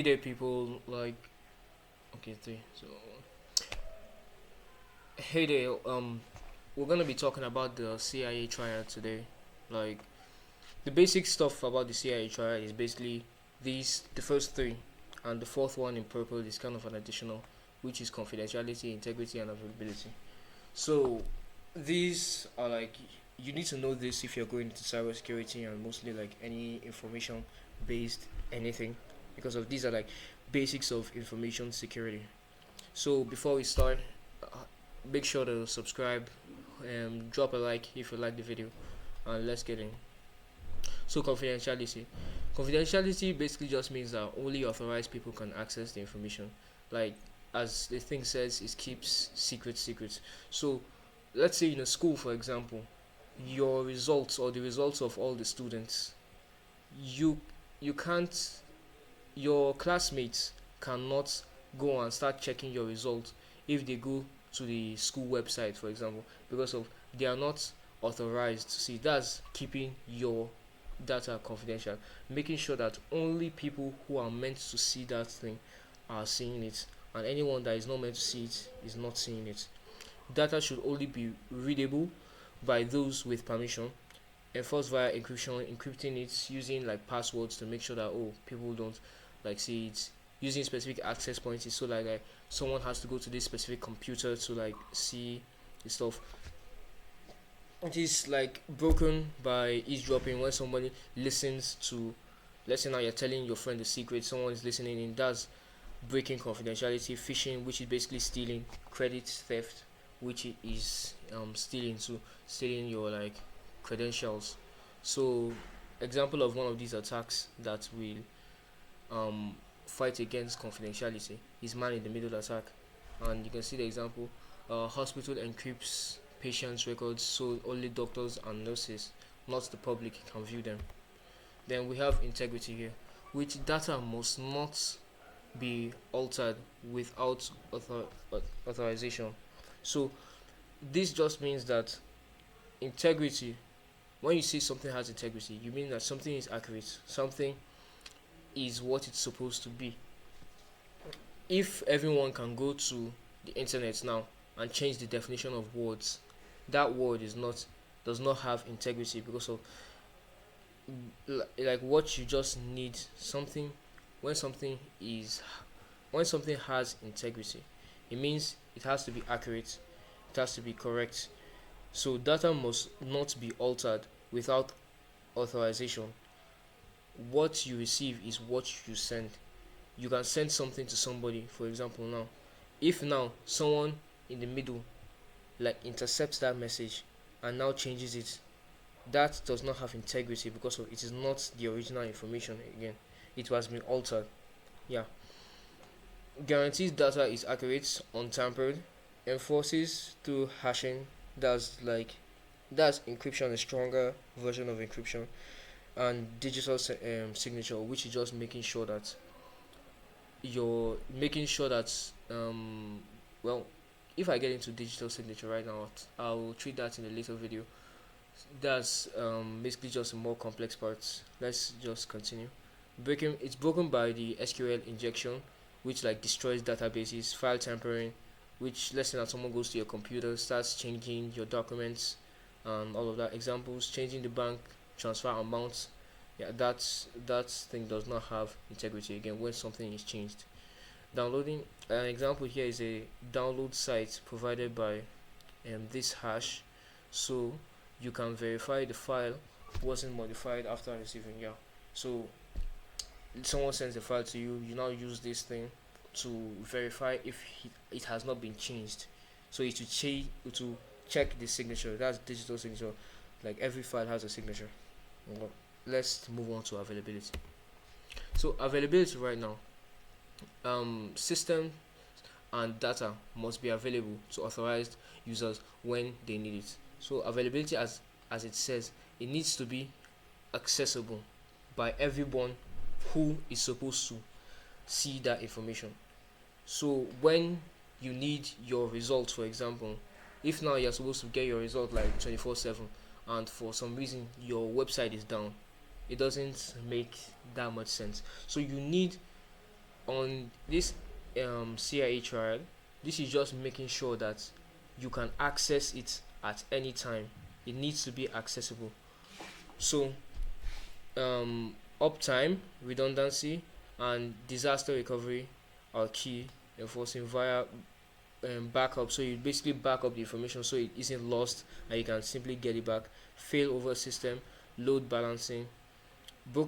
Hey there, people. Okay, three. So, hey there. We're gonna be talking about the CIA triad today. Like, the basic stuff about the CIA triad is basically the first three, and the fourth one in purple is kind of an additional, which is confidentiality, integrity, and availability. So, these are like you need to know this if you're going into cybersecurity and mostly like any information based anything, because of these are like basics of information security. So before we start, uh, make sure to subscribe and drop a like if you like the video, and let's get in. So confidentiality basically just means that only authorized people can access the information. Like, as the thing says, it keeps secrets. So let's say in a school, for example, your results or the results of all the students, you you can't your classmates cannot go and start checking your results if they go to the school website, for example, because of they are not authorized to see. That's keeping your data confidential, making sure that only people who are meant to see that thing are seeing it, and anyone that is not meant to see it is not seeing it. Data should only be readable by those with permission, enforced via encryption, encrypting it using like passwords to make sure that people don't like see it, using specific access points, so like someone has to go to this specific computer to like see the stuff. It is like broken by eavesdropping when somebody listens to, let's say now you're telling your friend a secret, someone is listening in. That's breaking confidentiality. Phishing, which is basically stealing. Credit theft, which is stealing your like credentials. So example of one of these attacks that will fight against confidentiality is man in the middle attack, and you can see the example. Hospital encrypts patients' records so only doctors and nurses, not the public, can view them. Then we have integrity here, which data must not be altered without authorization. So this just means that integrity, when you say something has integrity, you mean that something is accurate, something is what it's supposed to be. If everyone can go to the internet now and change the definition of words, that word is not does not have integrity, because of like what you just need something. when something is when something has integrity, it means it has to be accurate, it has to be correct. So data must not be altered without authorization. What you receive is what you send. You can send something to somebody, for example. Now, if now someone in the middle like intercepts that message and now changes it, that does not have integrity, because of it is not the original information. Again, it has been altered. Yeah. Guarantees data is accurate, untampered. Enforces through hashing. That's like that's encryption, a stronger version of encryption. And digital signature, which is just making sure that well, if I get into digital signature right now, I'll treat that in a later video. That's basically just a more complex part. Let's just continue. Breaking It's broken by the SQL injection, which like destroys databases. File tampering, which, let's say that someone goes to your computer, starts changing your documents and all of that. Examples: changing the bank transfer amounts. Yeah, that thing does not have integrity again when something is changed. Downloading, an example here is a download site provided by this hash, so you can verify the file wasn't modified after receiving. Yeah, so someone sends a file to you, you now use this thing to verify if it has not been changed. So it to check the signature. That's digital signature. Like every file has a signature. Well, let's move on to availability. So availability right now, system and data must be available to authorized users when they need it. So availability, as it says, it needs to be accessible by everyone who is supposed to see that information. So when you need your results, for example, if now you're supposed to get your result like 24/7, and for some reason your website is down, it doesn't make that much sense. So you need on this CIA triad, this is just making sure that you can access it at any time. It needs to be accessible. So uptime, redundancy, and disaster recovery are key, enforcing via backup. So you basically back up the information so it isn't lost and you can simply get it back. Fail over system, load balancing.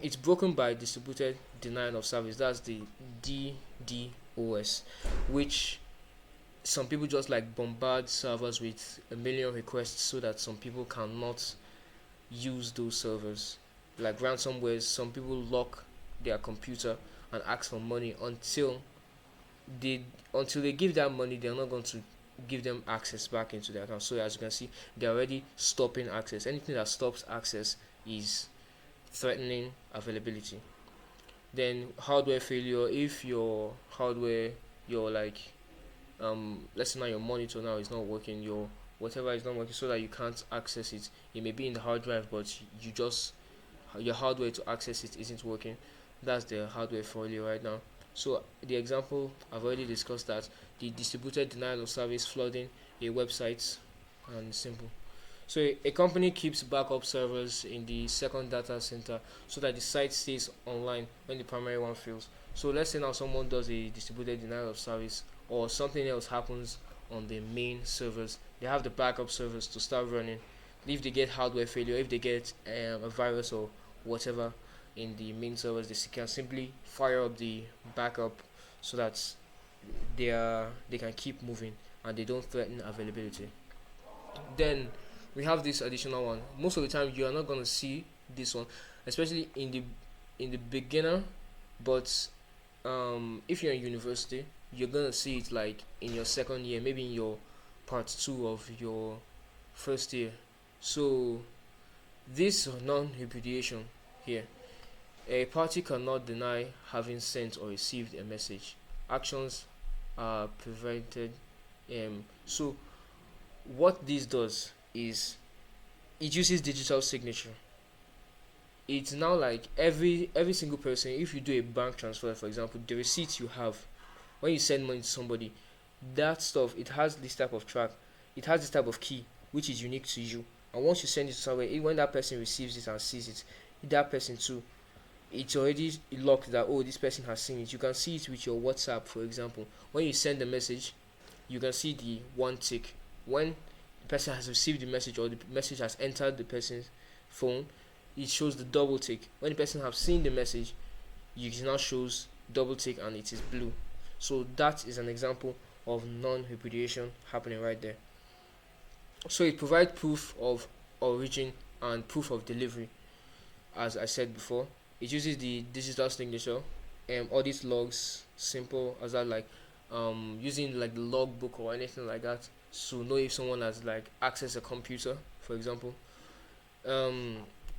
It's broken by distributed denial of service. That's the DDoS, which some people just like bombard servers with a million requests so that some people cannot use those servers. Like ransomware, some people lock their computer and ask for money they until they give that money. They're not going to give them access back into their account. So as you can see, they're already stopping access. Anything that stops access is threatening availability. Then hardware failure. If your hardware, your like let's say now your monitor now is not working, your whatever is not working, so that you can't access it. It may be in the hard drive, but you just your hardware to access it isn't working. That's the hardware failure right now. So the example I've already discussed, that the distributed denial of service, flooding a website, and simple. So a company keeps backup servers in the second data center so that the site stays online when the primary one fails. So let's say now someone does a distributed denial of service or something else happens on the main servers. They have the backup servers to start running. If they get hardware failure, if they get a virus or whatever in the main servers, they can simply fire up the backup so that they can keep moving and they don't threaten availability. Then we have this additional one. Most of the time you are not going to see this one, especially in the beginner, but if you're in university, you're going to see it like in your second year, maybe in your part 2 of your first year. So this non-repudiation here, a party cannot deny having sent or received a message. Actions are prevented. So what this does is it uses digital signature. It's now like every single person, if you do a bank transfer, for example, the receipts you have when you send money to somebody, that stuff, it has this type of track, it has this type of key which is unique to you. And once you send it to somewhere, when that person receives it and sees it, that person too, it's already locked that, oh, this person has seen it. You can see it with your WhatsApp, for example. When you send a message, you can see the one tick. When the person has received the message or the message has entered the person's phone, it shows the double tick. When the person has seen the message, it now shows double tick and it is blue. So that is an example of non-repudiation happening right there. So it provides proof of origin and proof of delivery. As I said before, it uses the digital signature, audit logs, simple as that, like using like the logbook or anything like that to know if someone has like accessed a computer, for example.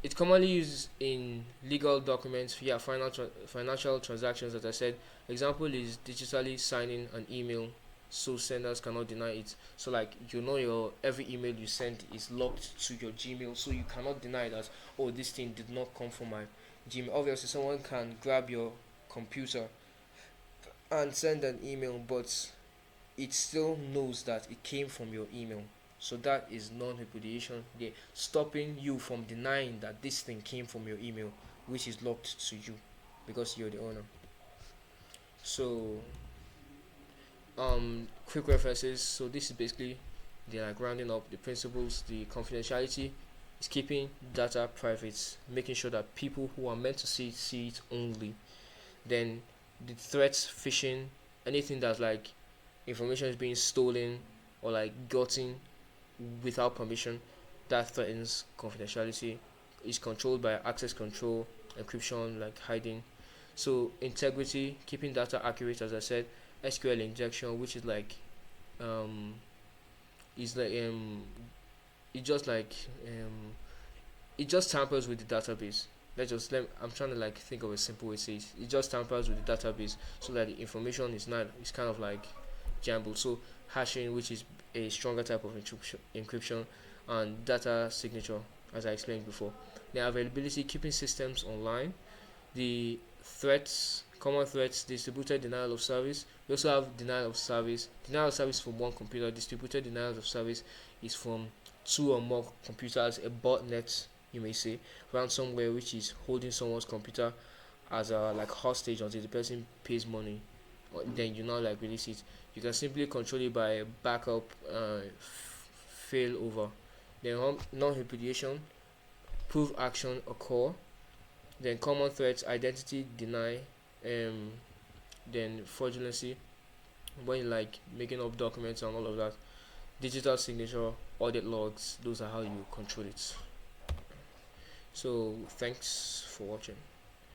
It's commonly used in legal documents, financial transactions. As I said, example is digitally signing an email so senders cannot deny it. So like your every email you send is locked to your Gmail, so you cannot deny that, oh, this thing did not come from my Gmail. Obviously someone can grab your computer and send an email, but it still knows that it came from your email. So that is non-repudiation. They're stopping you from denying that this thing came from your email, which is locked to you because you're the owner. So quick references. So this is basically they're like rounding up the principles. The confidentiality is keeping data private, making sure that people who are meant to see it only. Then the threats, phishing, anything that's like information is being stolen or like gotten without permission, that threatens confidentiality. Is controlled by access control, encryption, like hiding. So integrity, keeping data accurate, as I said. SQL injection, which is like um is like it just like it just tampers with the database. I'm trying to like think of a simple way to say it. It just tampers with the database so that the information is not, it's kind of like jumbled. So hashing, which is a stronger type of encryption, and data signature, as I explained before. The availability, keeping systems online. The threats Common threats: distributed denial of service. We also have denial of service. Denial of service from one computer. Distributed denial of service is from two or more computers, a botnet, you may say, ransomware, which is holding someone's computer as a like hostage until the person pays money, then you now like release it. You can simply control it by backup, fail over. Then non-repudiation: prove action occur. Then common threats: identity deny, um then fraudulency, when you like making up documents and all of that. Digital signature, audit logs, those are how you control it. So thanks for watching.